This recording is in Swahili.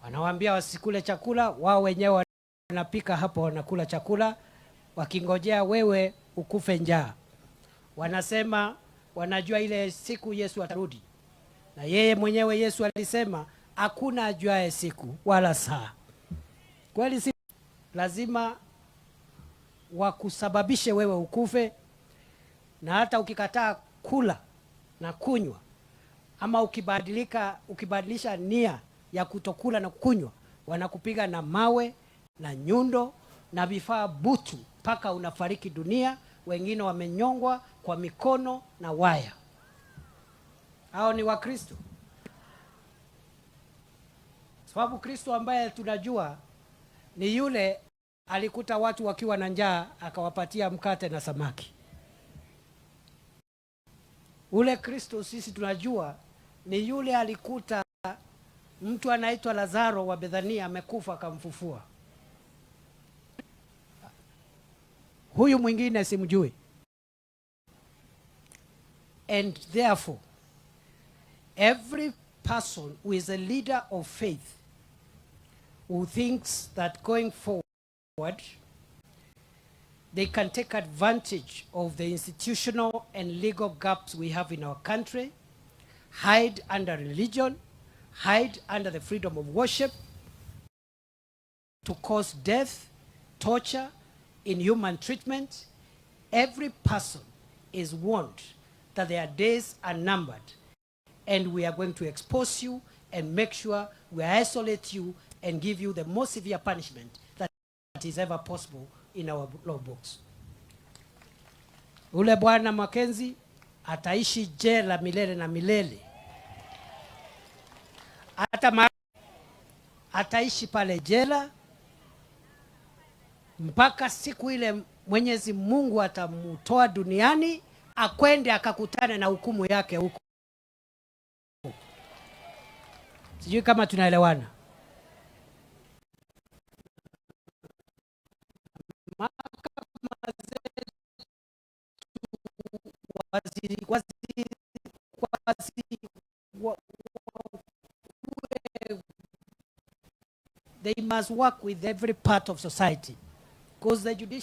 Wanawaambia wasikule chakula, wao wenyewe wanapika hapo, wanakula chakula wakingojea wewe ukufe njaa. Wanasema wanajua ile siku Yesu atarudi, na yeye mwenyewe Yesu alisema hakuna ajuaye siku wala saa. Kweli si lazima wakusababishe wewe ukufe, na hata ukikataa kula na kunywa ama ukibadilisha nia ya kutokula na kunywa, wanakupiga na mawe na nyundo na vifaa butu mpaka unafariki dunia. Wengine wamenyongwa kwa mikono na waya. Hao ni Wakristo? Sababu Kristo ambaye tunajua ni yule alikuta watu wakiwa na njaa akawapatia mkate na samaki. Ule Kristo sisi tunajua ni yule alikuta mtu anaitwa Lazaro wa Bethania amekufa akamfufua. Huyu mwingine simjui. And therefore, every person who is a leader of faith who thinks that going forward they can take advantage of the institutional and legal gaps we have in our country, hide under religion, hide under the freedom of worship, to cause death, torture, inhuman treatment. Every person is warned that their days are numbered, and we are going to expose you and make sure we isolate you and give you the most severe punishment that is ever possible in our law books. Ule bwana Mackenzie ataishi jela milele na milele. Ataishi pale jela mpaka siku ile Mwenyezi Mungu atamutoa duniani akwende akakutane na hukumu yake huko. Sijui kama tunaelewana. They must work with every part of society, because the judicial